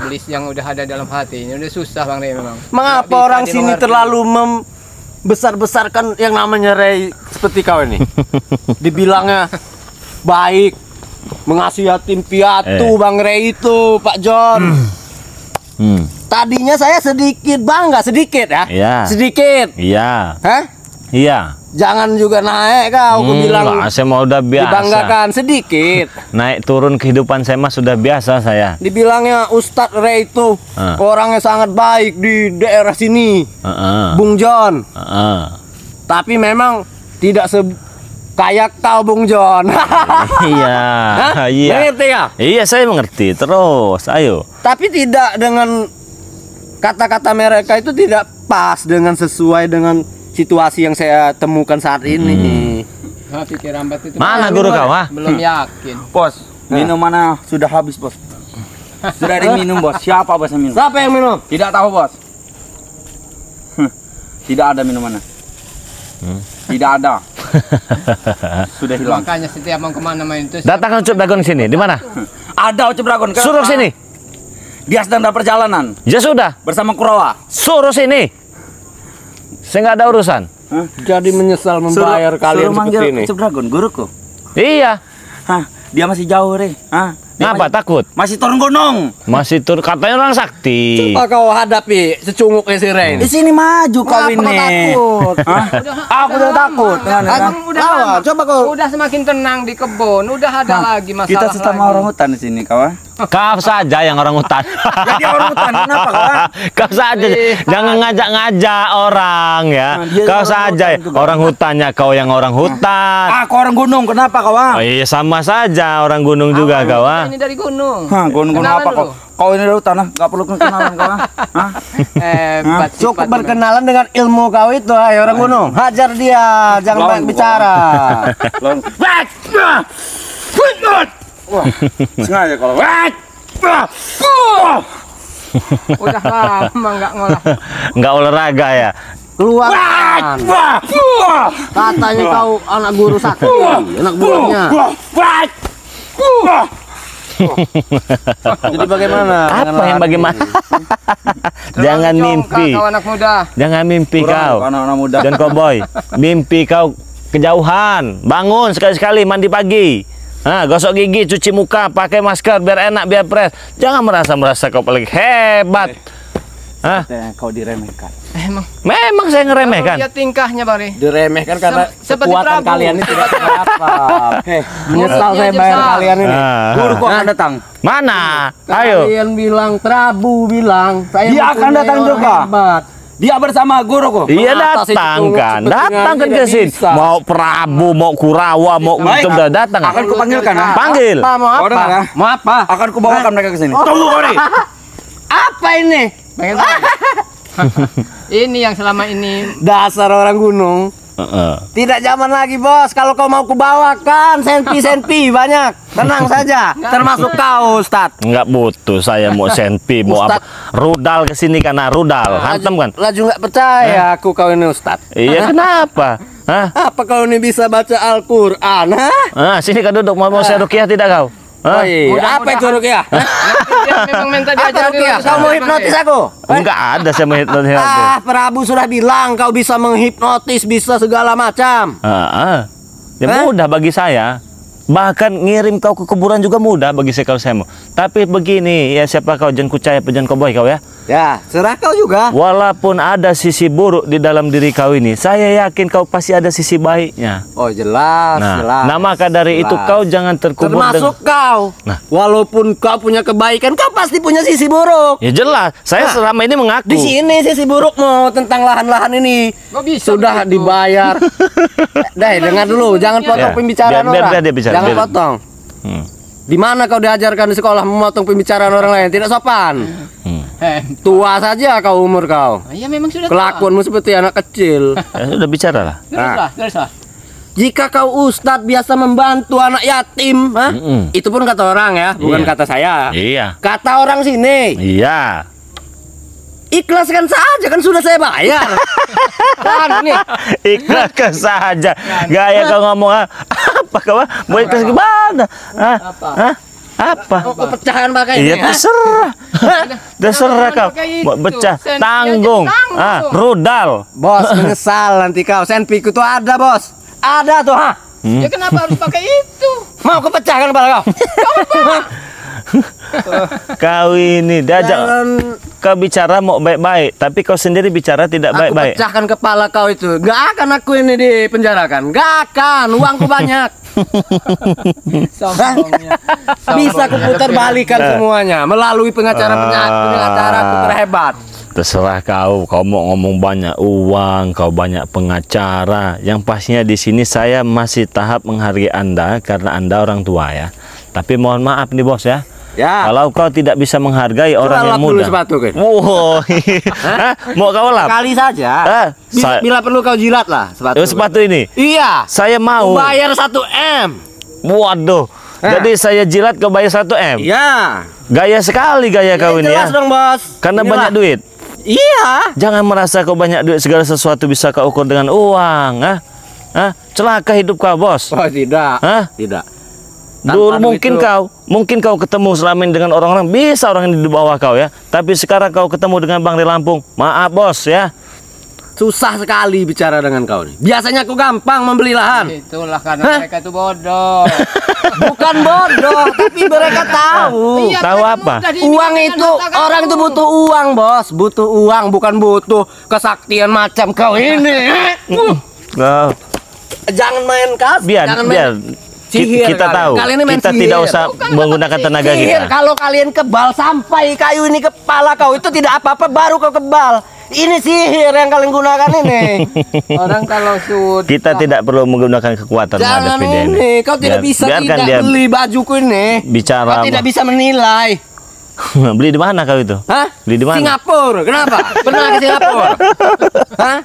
Iblis yang udah ada dalam hati ini udah susah Bang Rey memang.
Mengapa
Nggak bisa
orang sini
dimengerti.
terlalu membesar-besarkan yang namanya Rey seperti kau ini? Dibilangnya baik, mengasihi yatim piatu, Bang Rey itu, Pak John. Tadinya saya sedikit bangga, sedikit ya?
Iya.
Sedikit.
Iya.
Hah?
Iya.
Jangan juga naik kau, aku bilang.
Lah, saya mau udah biasa.
Dibanggakan sedikit.
Naik turun kehidupan saya mah sudah biasa saya.
Dibilangnya Ustadz Ray itu orangnya sangat baik di daerah sini, Bung John. Tapi memang tidak kayak kau, Bung John.
Iya. Iya.
Mengerti ya?
Iya, saya mengerti. Terus, ayo.
Tapi tidak dengan kata-kata mereka itu tidak pas dengan sesuai dengan situasi yang saya temukan saat ini.
Pikir Rambat itu
Mana guru kau, ha?
belum yakin.
Bos, minumannya sudah habis, Bos. Sudah diminum, Bos. Siapa Bos yang minum?
Siapa yang minum?
Tidak tahu, Bos. Tidak ada minumannya. Tidak ada. Sudah hilang.
Makanya setiap mau kemana-mana itu
Datang Ucup Dagon sini. Di mana?
Ada Ucup Dragon.
Suruh sini.
Dia sedang dalam perjalanan
Ya sudah.
bersama Kurawa.
Suruh sini. Saya nggak ada urusan.
Jadi menyesal membayar kalian
suruh manggil
seperti ini.
Ucup Dragon, guruku.
Iya.
Hah, dia masih jauh, Re. Hah? Dia
Ngapa takut?
masih turun gunung.
Masih turun, katanya orang sakti.
Coba kau hadapi secunguknya si Ray.
Di sini maju kau
Ngapa
ini.
kau takut?
Hah? Aku udah takut.
udah
Lawan,
lama.
coba kau.
Udah semakin tenang di kebun, udah ada lagi masalah.
Kita sesama
lagi.
orang hutan di sini, kawan.
Kau saja yang orang hutan.
Jadi orang hutan, kenapa kawan?
Kau saja, jangan ngajak-ngajak orang ya.
Nah, dia
Kau
orang
saja
hutan juga.
orang hutannya, kau yang orang hutan.
Aku orang gunung, kenapa kawan?
Oh iya, sama saja orang gunung juga
Awal
kawan.
Ini dari gunung.
Hah, gunung-gunung
Kenalan
apa kau?
dulu.
Kau ini dari hutan, nggak perlu kenalan kawan. Hah?
Hebat.
Cukup
sifat
berkenalan dengan ilmu kau itu, hai orang gunung. Hajar dia, jangan
Lawan
banyak
gua.
bicara.
Wah, sengaja kalau.
Udah lama nggak ngolah.
Nggak olahraga ya.
Keluarkan. Katanya kau anak guru sakti, anak buahnya. Jadi bagaimana?
Apa yang bagaimana? Jangan
Jongkak
mimpi.
kau anak muda.
Jangan mimpi
Kurang,
kau.
anak-anak muda.
Dan Cowboy, mimpi kau kejauhan. Bangun sekali-sekali mandi pagi. Gosok gigi, cuci muka, pakai masker biar enak, biar fresh. Jangan merasa kau paling hebat.
Kau diremehkan.
Emang.
Memang saya ngeremehkan.
Lihat tingkahnya, Bang Ri.
Diremehkan karena
Seperti
kekuatan
Prabu.
kalian ini tidak apa. Menyesal
Mulutnya
saya
aja
bayar
besar.
kalian ini.
Guru kok akan datang?
Mana? Ayo.
Kalian bilang Prabu bilang saya
Dia akan
mempunyai
datang
orang
juga.
hebat.
Dia bersama guruku.
Iya
Mengatasi
datang
itu
kan,
kepentingan
datang kan
tidak
ke sini.
bisa.
Mau Prabu, mau Kurawa, mau
Baik.
itu udah datang.
Akan kupanggilkan.
Panggil.
Apa, mau
Kau
apa?
dengar, ya?
Mau apa?
Akan kubawakan mereka ke sini.
Tunggu kau nih. Apa ini?
Pengen tahu? Ini yang selama ini
Dasar orang gunung. Tidak zaman lagi bos. Kalau kau mau kubawakan senpi banyak. Tenang saja. Termasuk kau Ustadz.
Nggak butuh saya mau senpi, mau apa. Rudal ke sini karena rudal. Hantam kan?
Laju nggak percaya aku kau ini Ustadz.
Iya kenapa? Hah?
Apa kau ini bisa baca Al-Quran?
Sini kau duduk, mau saya rukiah tidak kau?
Oh iya. Apa itu Rukiah?
dia memang minta
Apa
diajarin
Rukiah?
dulu.
Kau mau hipnotis aku?
Enggak ada saya menghipnotis aku.
Prabu sudah bilang kau bisa menghipnotis, bisa segala macam.
Ya mudah bagi saya. Bahkan ngirim kau ke kuburan juga mudah bagi saya kalau saya mau. Tapi begini, ya siapa kau, jangan kucaya jangan Cowboy kau ya.
Ya, serah kau juga.
Walaupun ada sisi buruk di dalam diri kau ini, saya yakin kau pasti ada sisi baiknya.
Oh jelas, jelas.
Nah maka dari itu
Jelas.
kau jangan terkubur
Termasuk kau.
Nah.
Walaupun kau punya kebaikan, kau pasti punya sisi buruk.
Ya jelas, saya selama ini mengaku.
Di sini sisi burukmu tentang lahan-lahan ini
Kok bisa
sudah
begitu?
dibayar. Dengar dulu, jangan potong
Ya,
pembicaraan
biar
orang.
dia bicara,
Jangan
biar.
potong.
Hmm.
Di mana kau diajarkan di sekolah memotong pembicaraan orang lain? Tidak sopan. Tua saja kau umur kau.
Iya memang sudah.
Kelakuanmu seperti anak kecil.
Ya, sudah bicara lah.
Teruslah.
Jika kau ustadz biasa membantu anak yatim, itu pun kata orang ya, bukan
Iya.
kata saya.
Iya.
Kata orang sini,
Iya.
ikhlaskan saja kan sudah saya bayar. Kan nih.
Ikhlaskan saja. Gaya kau ngomong apa kau? Mau ikhlas gimana? Apa?
Oh, pecahan pakai
Iya
ini.
terserah. Terserah kau.
pakai
Mau
itu.
pecah,
Senpi
tanggung.
aja tanggung.
Rudal.
Bos menyesal nanti kau. Senpiku tuh ada bos. Ada tuh ha.
Ya kenapa harus pakai itu?
Mau kepecahkan kepala kau.
Kau ini diajak.
Jangan
kau bicara mau baik-baik, tapi kau sendiri bicara tidak
Aku
baik-baik.
pecahkan kepala kau itu. Gak akan aku ini dipenjarakan. Gak akan. Uangku banyak.
Sombongnya.
Bisa aku putar balikan semuanya melalui pengacara aku terhebat.
Terserah kau mau ngomong banyak uang, kau banyak pengacara. Yang pastinya di sini saya masih tahap menghargai Anda karena Anda orang tua ya. Tapi mohon maaf nih bos ya.
Ya.
Kalau kau tidak bisa menghargai orang yang
lap dulu
muda.
sepatu, kan?
Wow. Hah? Mau kau lap?
Kali saja. Bila perlu kau jilat lah sepatu.
Sepatu ini.
Iya.
Saya mau.
Bayar 1 M.
Waduh. Jadi saya jilat kau bayar 1 M.
Iya.
Gaya sekali gaya kau ini ya.
Jelas dong bos.
Karena
Inilah.
banyak duit.
Iya.
Jangan merasa kau banyak duit, segala sesuatu bisa kau ukur dengan uang. Celaka hidup kau bos.
Oh tidak. Tidak.
Dulu
Tanpa duit
mungkin kau ketemu selama ini dengan orang-orang, bisa orang yang di bawah kau ya. Tapi sekarang kau ketemu dengan Bang di Lampung. Maaf bos ya.
Susah sekali bicara dengan kau nih. Biasanya aku gampang membeli lahan.
Itulah karena mereka itu bodoh.
Bukan bodoh, tapi mereka tahu.
Iya,
Tahu
mereka
apa?
mudah dibikin
Uang
dengan
itu,
harta
orang itu
karun.
butuh uang bos. Butuh uang, bukan butuh kesaktian macam kau ini.
Kau
Jangan main kas. jangan
biar
sihir
kita
kalian.
tahu.
Kalian ini main
Kita
sihir.
tidak usah
Bukan
menggunakan tenaga
Sihir,
kita.
kalau kalian kebal sampai kayu ini kepala kau itu tidak apa-apa, baru kau kebal. Ini sihir yang kalian gunakan ini.
Orang kalau sudah
Kita tidak perlu menggunakan kekuatan
Jangan
menghadapi dia
ini, kau tidak bisa
biarkan
tidak
dia
beli bajuku ini.
bicara.
Kau tidak bisa menilai.
Beli di mana kau itu?
Hah?
Beli di mana?
Singapura. Kenapa? Pernah ke Singapura? Hah?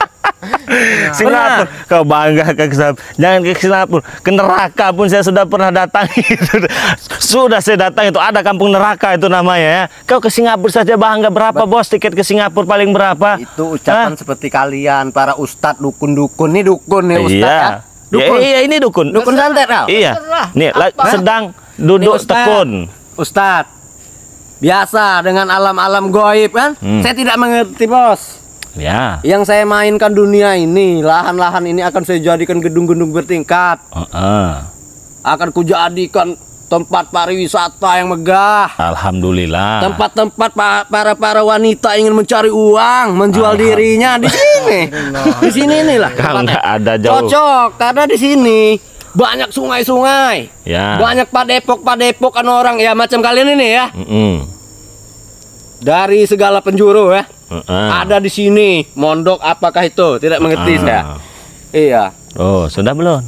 Singapura. Kau bangga ke Singapura. Jangan ke Singapura. Ke neraka pun saya sudah pernah datang. Sudah saya datang itu. Ada kampung neraka itu namanya ya. Kau ke Singapura saja bangga. Berapa bos tiket ke Singapura paling berapa?
Itu ucapan seperti kalian para ustadz dukun-dukun. Ini dukun nih ustadz
Iya.
ya. Dukun.
Iya ini dukun.
Dukun santet kau.
Iya.
Terserah.
Nih
Apa?
sedang
Ini
duduk
ustadz.
tekun.
Ustadz. Biasa dengan alam-alam goib kan. Saya tidak mengerti bos.
Ya.
Yang saya mainkan dunia ini, lahan-lahan ini akan saya jadikan gedung-gedung bertingkat. Akan kujadikan tempat pariwisata yang megah.
Alhamdulillah.
Tempat-tempat para wanita ingin mencari uang, menjual dirinya di sini. Di sini inilah.
Kau
tempatnya.
nggak ada jauh.
Cocok karena di sini banyak sungai-sungai.
Ya.
Banyak padepokan orang ya macam kalian ini ya. Dari segala penjuru ya. Ada di sini. Mondok apakah itu? Tidak mengerti saya. Iya.
Oh, sudah belum?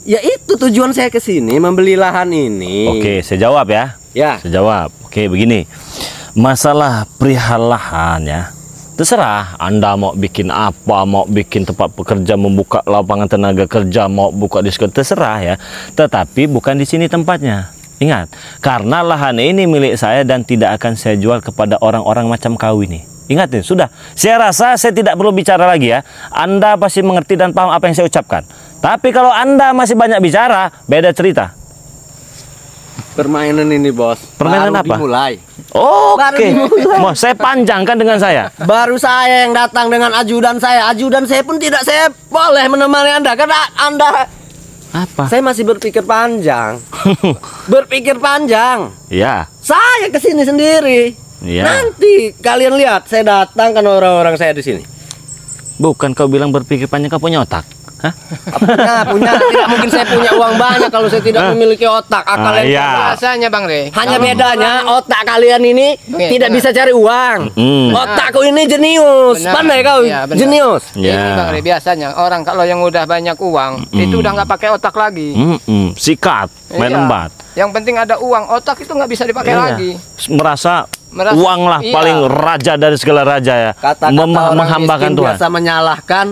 Ya itu tujuan saya ke sini membeli lahan ini.
Oke, saya jawab ya.
Ya.
Saya jawab. Oke, begini. Masalah perihal lahan ya. Terserah Anda mau bikin apa, mau bikin tempat pekerja, membuka lapangan tenaga kerja, mau buka diskon, terserah ya. Tetapi bukan di sini tempatnya. Ingat, karena lahan ini milik saya dan tidak akan saya jual kepada orang-orang macam kau ini. Ingat nih, sudah. Saya rasa saya tidak perlu bicara lagi ya. Anda pasti mengerti dan paham apa yang saya ucapkan. Tapi kalau Anda masih banyak bicara, beda cerita.
Permainan ini bos.
Permainan
baru
apa?
Dimulai.
Oke.
Baru dimulai.
Mau saya panjangkan dengan saya.
Baru saya yang datang dengan ajudan saya. Ajudan saya pun tidak saya boleh menemani Anda karena Anda.
Apa?
Saya masih berpikir panjang. Berpikir panjang.
Ya.
Saya kesini sendiri.
Iya.
Nanti kalian lihat saya datang kan orang-orang saya di sini.
Bukan kau bilang berpikir panjang, kau punya otak? Hah?
Punya. Tidak mungkin saya punya uang banyak kalau saya tidak memiliki otak. Akal yang
iya.
Biasanya Bang Re.
hanya
kalau
bedanya otak kalian ini
Benar.
tidak bisa cari uang. Otakku ini jenius.
Benar.
Pandai kau,
Iya, benar.
jenius.
Ini
Ya.
Bang Re, biasanya orang kalau yang udah banyak uang itu udah nggak pakai otak lagi.
Sikat, main
Iya.
embat.
Yang penting ada uang, otak itu nggak bisa dipakai
Iya.
lagi.
Merasa
Merasa-
uang lah
iya.
paling raja dari segala raja ya.
Kata-kata orang
Menghambakan
miskin
Tuhan.
biasa menyalahkan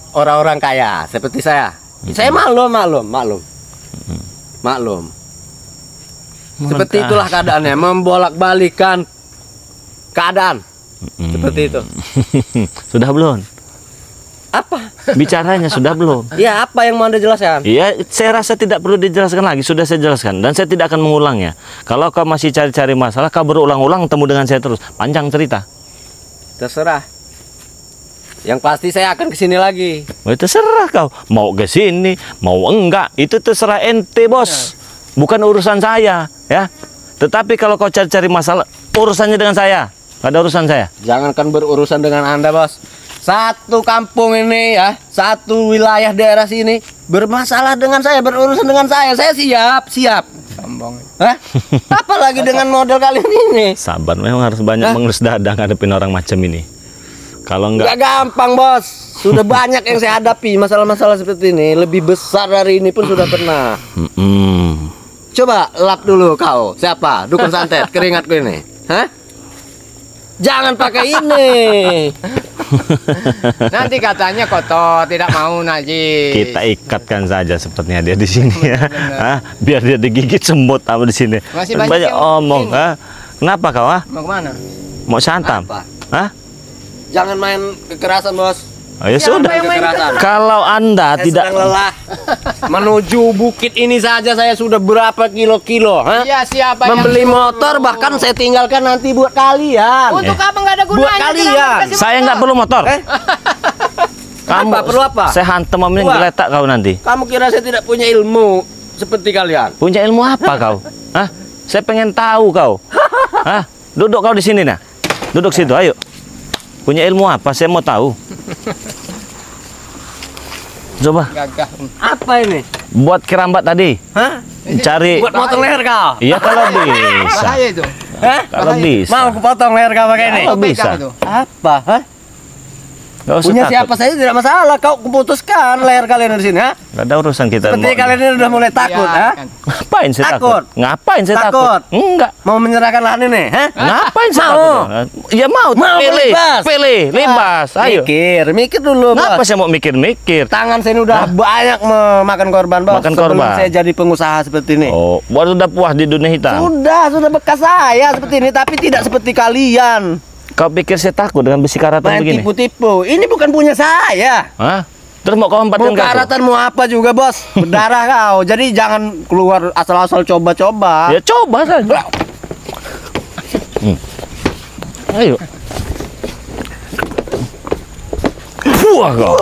orang-orang kaya seperti saya. Saya maklum. Seperti itulah keadaannya, membolak-balikan keadaan. Seperti itu.
Sudah belum?
Apa?
Bicaranya sudah belum?
Ya, apa yang mau Anda jelaskan?
Iya, saya rasa tidak perlu dijelaskan lagi. Sudah saya jelaskan dan saya tidak akan mengulangnya. Kalau kau masih cari-cari masalah, kau berulang-ulang temu dengan saya terus. Panjang cerita.
Terserah. Yang pasti saya akan kesini lagi.
Oh, terserah kau. Mau ke sini, mau enggak, itu terserah ente, Bos. Bukan urusan saya, ya. Tetapi kalau kau cari-cari masalah, urusannya dengan saya. Nggak ada urusan saya.
Jangankan berurusan dengan Anda, Bos. Satu kampung ini ya, satu wilayah daerah sini bermasalah dengan saya, berurusan dengan saya siap.
Sombong.
Hah? Apalagi dengan model kalian ini.
Sabar, memang harus banyak mengelus dada ngadepin orang macam ini. Kalau
Nggak
enggak,
gampang, Bos. Sudah banyak yang saya hadapi masalah-masalah seperti ini. Lebih besar dari ini pun sudah pernah. Coba lap dulu kau. Siapa? Dukun santet keringatku ini. Hah? Jangan pakai ini.
Nanti katanya kotor, tidak mau najis.
kita ikatkan saja sepertinya dia di sini ya. Hah? Biar dia digigit semut apa di sini.
Masih banyak
Banyak
yang
omong.
ini.
Hah? Kenapa kau?
Mau kemana?
Mau santam?
Apa?
Hah?
Jangan main kekerasan, Bos.
Oh, ya
Siapa
sudah.
yang main
Kekerasan.
Kalau Anda
Saya
tidak
sedang lelah. Menuju bukit ini saja saya sudah berapa kilo-kilo, hah?
Iya, siapa yang
Membeli
suruh?
motor bahkan saya tinggalkan nanti buat kalian.
Untuk apa nggak ada gunanya?
Buat kalian.
Kenapa kasih
saya
motor?
nggak perlu motor.
Apa? Perlu apa?
Saya hantam ini
Wah.
geletak kau nanti.
Kamu kira saya tidak punya ilmu seperti kalian?
Punya ilmu apa kau? Hah? Saya pengen tahu kau. Hah? Duduk kau di sini nah. Duduk situ, ayo. Punya ilmu apa? Saya mau tahu. Coba
Gagah.
Apa ini?
buat kerambat tadi.
Hah?
Cari.
Buat potong leher kau?
Iya kalau bisa.
Bahaya itu.
Hah?
Kalau bisa.
Mau aku potong leher kau pakai ini?
Kalau bisa.
Pegang itu.
Apa? Hah?
Gak usah
Punya
takut.
siapa saja tidak masalah. Kau kuputuskan leher kalian di sini, ha?
Gak ada urusan kita.
Seperti kalian ini udah mulai takut,
Iya,
ha?
kan.
Ngapain saya takut?
Takut?
Ngapain saya takut?
Takut?
Enggak.
Mau menyerahkan lahan ini, ha?
Ngapain saya
Mau?
takut? Ya mau.
Mau
Pilih.
bebas?
Pilih. Libas. Ayo.
Mikir dulu,
Kenapa
Bos.
saya mau mikir-mikir?
Tangan saya ini udah banyak memakan korban, Bos.
Makan
Sebelum
korban.
saya jadi pengusaha seperti ini.
Oh, baru udah puas di dunia hitam.
Sudah bekas saya seperti ini, tapi tidak seperti kalian.
Kau pikir saya takut dengan besi karatan
Main
begini?
tipu-tipu. Ini bukan punya saya.
Hah? Terus mau kau empatkan
Mau
ke aku?
karatan mau apa juga, Bos. Berdarah kau. Jadi jangan keluar asal-asal coba-coba.
Ya coba saja. Ayo. Wah kau.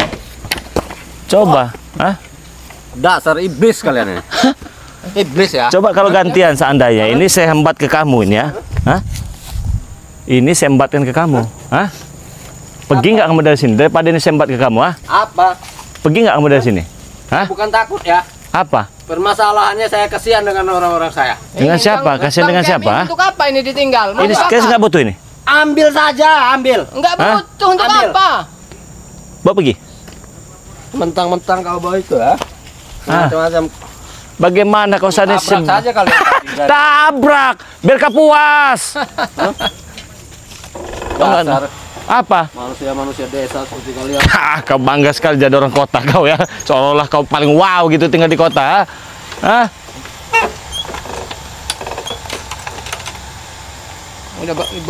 Coba. Hah?
Dasar iblis kalian ini. Iblis ya.
Coba kalau gantian seandainya ini saya hembat ke kamu ini ya. Hah? Ini saya hembatkan ke kamu. Hah? Pergi nggak kamu dari sini? Daripada ini saya hembat ke kamu, ah?
Apa?
Pergi nggak kamu dari sini? Hah?
Bukan takut ya.
Apa?
Permasalahannya saya kasihan dengan orang-orang saya.
Dengan siapa?
Bang-
Kasihan dengan
Bang Jamin,
siapa?
Untuk apa ini ditinggal?
Ini
Untuk
saya
apa?
nggak butuh ini.
Ambil saja, ambil.
Enggak
Hah?
butuh untuk
Ambil.
apa?
Bawa pergi.
Mentang-mentang kau bawa itu ya.
Ah.
Macam-macam.
Bagaimana kau sadar?
Tabrak saja kalian.
Tabrak, biar kau puas.
Dasar
Apa?
manusia-manusia desa seperti kalian.
Hah, kau bangga sekali jadi orang kota kau ya. Seolah-olah kau paling wow gitu tinggal di kota. Hah?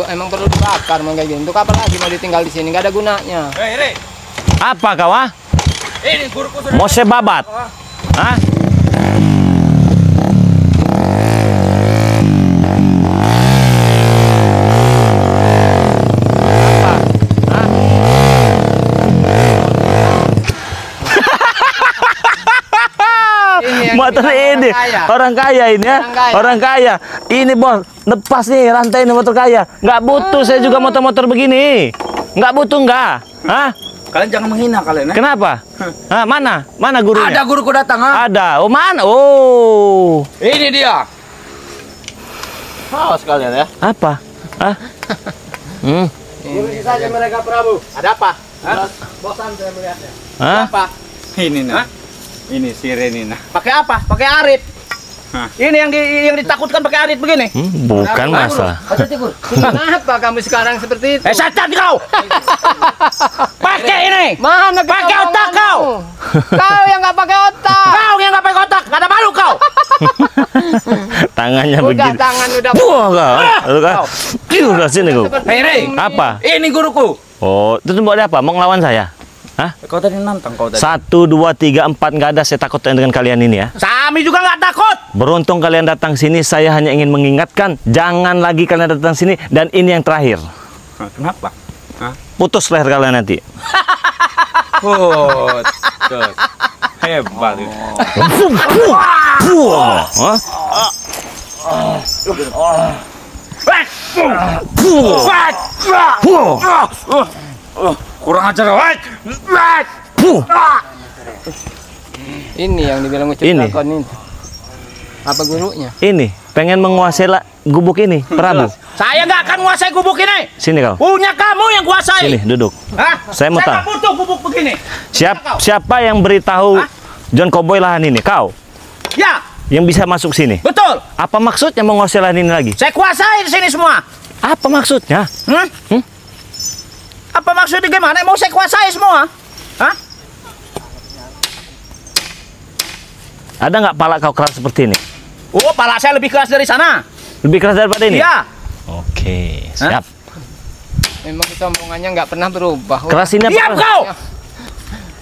Emang perlu dibakar emang kayak gini. Untuk apa lagi mau ditinggal di sini? Nggak ada gunanya.
Apa kau ah?
Ini guruku sudah.
Mau saya babat? Hah? Apa? Hah?
Ini yang
Motor
dibilang
ini orang kaya ini ya,
Orang kaya.
orang kaya. Ini bos, lepas nih rantai ini motor kaya. Nggak butuh saya juga motor-motor begini. Nggak butuh nggak? Hah?
Kalian jangan menghina kalian, ya.
Kenapa? Hah, mana? Mana gurunya?
Ada guruku datang, ha?
Ada. Oh mana? Oh.
Ini dia.
Awas kalian ya.
Apa? Hah?
Urusi saja mereka, Prabu.
Ada apa?
Bosan saya melihatnya.
Hah?
Apa?
Ini nah. Ini sirene nah.
Pakai apa? Pakai arit.
Hah.
Ini yang ditakutkan pakai arit begini.
Bukan masalah.
Kenapa kamu sekarang seperti itu?
Setan kau. Pakai ini.
Mana
Pakai
kesombonganmu?
otak kau.
Kau yang nggak pakai otak.
Kau yang nggak pakai otak, nggak ada malu kau.
Tangannya
Udah
begini.
tangan udah.
Wah kau. Lu kau. Udah sini kau.
Seperti
Hei, Rey.
ini.
Apa?
Ini guruku.
Oh, itu mau ada apa? Mau ngelawan saya? Hah?
Kau tadi nantang kau tadi.
1, 2, 3, 4 nggak ada saya takut dengan kalian ini ya.
Kami juga nggak takut.
Beruntung kalian datang sini, saya hanya ingin mengingatkan jangan lagi kalian datang sini dan ini yang terakhir.
Hah, kenapa? Hah?
Putus leher kalian nanti.
Oh, terus. Hebat itu.
Wah. Hah?
Kurang ajar.
Ini yang dibilang ucap
Ini.
lakon ini. Apa gurunya?
Ini pengen menguasai gubuk ini, Prabu.
Saya nggak akan menguasai gubuk ini.
Sini kau.
Punya kamu yang kuasai.
Sini duduk.
Hah?
Saya mau tahu.
nggak butuh gubuk begini.
Siapa yang beritahu John Cowboy lahan ini? Kau
Ya,
yang bisa masuk sini.
betul.
Apa maksudnya menguasai lahan ini lagi?
Saya kuasai di sini semua.
Apa maksudnya?
Apa maksudnya gimana? Mau saya kuasai semua? Hah?
Ada nggak pala kau keras seperti ini?
Oh, pala saya lebih keras dari sana.
Lebih keras daripada ini?
Iya.
Oke, siap.
Memang kesombongannya nggak pernah berubah.
Keras ini apa?
Diam kau.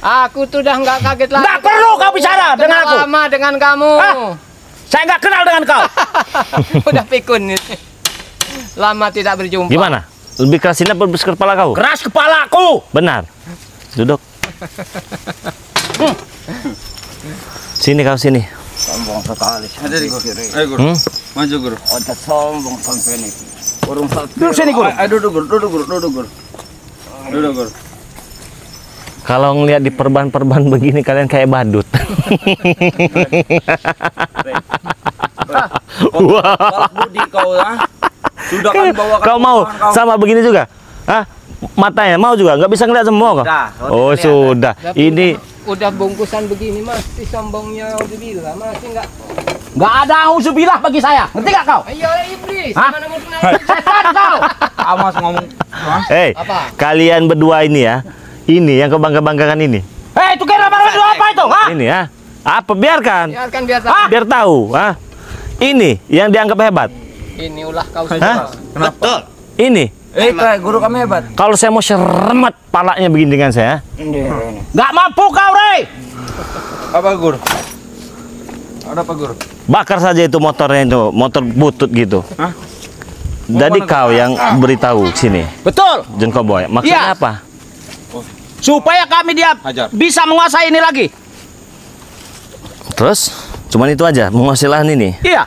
Aku tuh udah nggak kaget lagi.
Nggak perlu kau bicara dengan aku.
Lama dengan kamu.
Hah? Saya nggak kenal dengan kau.
Udah pikun ini. Lama tidak berjumpa.
Gimana? Lebih keras ini apa lebih keras kepala kau?
Keras kepalaku.
Benar. Duduk. Sini kau sini.
Sombong sekali.
Ada di guru. Ayo guru. Maju guru.
Udah sombong sampai ini. Burung satu.
Duduk sini guru.
Ayo duduk guru, duduk guru, duduk guru. Duduk guru.
Kalau ngelihat di perban-perban begini kalian kayak badut.
Balas budi kau ya. Sudah kan bawa
Kau mau sama begini juga? Hah? Matanya mau juga? Nggak bisa ngeliat semua kok?
Sudah,
Oh sudah.
Tapi
Ini
udah bungkusan begini masih sombongnya udah bilang masih nggak.
Nggak ada auzubillah bagi saya. Ngerti nggak kau?
Ayo iblis.
Hah?
Mana mau kenal?
Setan kau.
Awas ngomong.
Hei,
Apa?
kalian berdua ini ya. Ini yang kau bangga-banggakan ini.
Hei, itu kira apa itu? Hah?
Ini ya. Apa biarkan?
Biarkan biar
Biar tahu, ah. Ini yang dianggap hebat.
ini ulah kau
Hah?
Kenapa?
Ini.
Kayak guru kami hebat.
Kalau saya mau seremet palanya begini dengan saya.
Nggak mampu kau, Rey.
Apa guru? Ada apa guru?
Bakar saja itu motornya itu, motor butut gitu.
Hah?
Jadi kau yang beritahu sini,
Betul.
John Cowboy. Maksudnya
Iya.
apa?
Supaya kami
Hajar.
bisa menguasai ini lagi.
Terus, cuman itu aja, menguasai lahan ini.
Iya.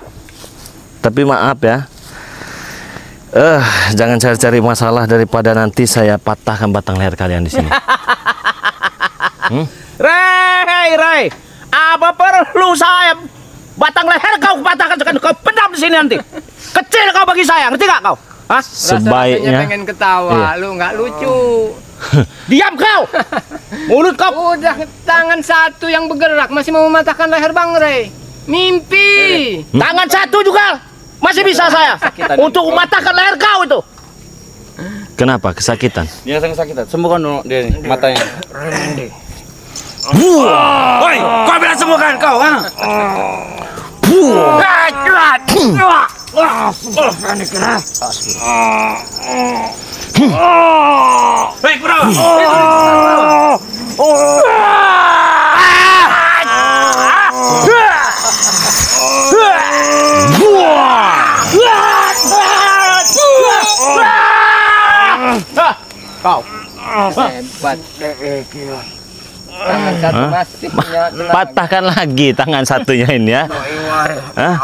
Tapi maaf ya, jangan cari-cari masalah daripada nanti saya patahkan batang leher kalian di sini.
Rey. Apa perlu saya batang leher kau patahkan kau pendam di sini nanti. Kecil kau bagi saya, ngerti nggak kau? Hah?
Sebaiknya.
pengen ketawa,
Iya.
lu nggak lucu.
Diam kau. Mulut kau.
Udah tangan satu yang bergerak masih mau mematahkan leher Bang Rey. Mimpi.
Tangan satu juga masih bisa saya untuk mematahkan leher kau itu.
Kenapa? Kesakitan?
Dia sakit. Sembuhkan dulu dia nih, matanya. Woi, kau bilang sembuhkan kau, ha? Hei, kurang.
Kau.
Hebat. Tangan satu
Hah?
masih punya tenaga.
Patahkan lagi tangan satunya ini ya. Hah?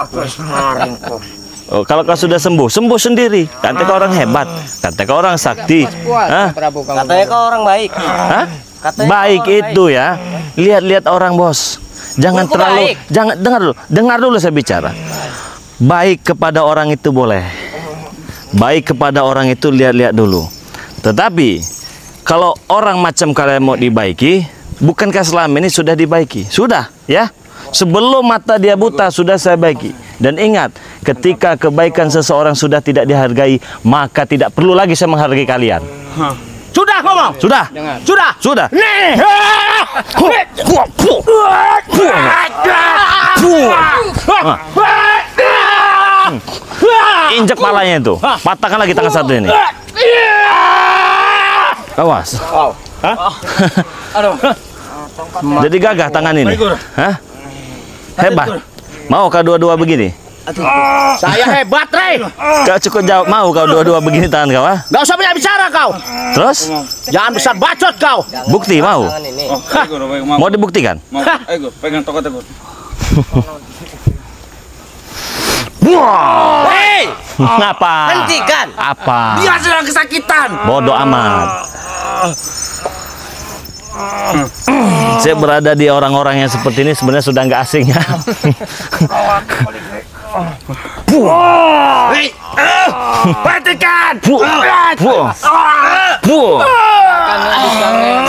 Oh, kalau kau sudah sembuh sendiri. Kata kau orang hebat, kata kau orang sakti.
Puas
Hah?
Prabu kamu.
Katanya kau orang baik.
Hah?
Katanya
Baik
kau orang
itu ya. Lihat-lihat orang, Bos. Jangan
Buku
terlalu,
baik.
jangan dengar dulu saya bicara. Baik kepada orang itu boleh. Baik kepada orang itu lihat-lihat dulu. Tetapi kalau orang macam kalian mau dibaiki, bukankah selama ini sudah dibaiki? Sudah, ya. Sebelum mata dia buta sudah saya baiki. Dan ingat, ketika kebaikan seseorang sudah tidak dihargai, maka tidak perlu lagi saya menghargai kalian.
Sudah ngomong.
Sudah.
Dengar.
Sudah.
Sudah.
Nih.
Injek palanya itu. Patahkan lagi tangan satu ini. Awas. Jadi gagah tangan ini. Hah? Hebat. Mau kau dua-dua begini?
Saya hebat, Rey.
Kau cukup jawab mau kau dua-dua begini tangan kau, ah?
Gak usah banyak bicara kau.
Terus?
Jangan besar bacot kau.
Bukti mau?
Tangan ini.
Mau dibuktikan?
Ayo, pegang tokatnya, guru. Hei,
Apa?
Hentikan.
Apa?
dia sedang kesakitan.
Bodoh amat. Saya berada di orang-orang yang seperti ini sebenarnya sudah nggak asing ya.
Hei, hentikan.
Karena di sana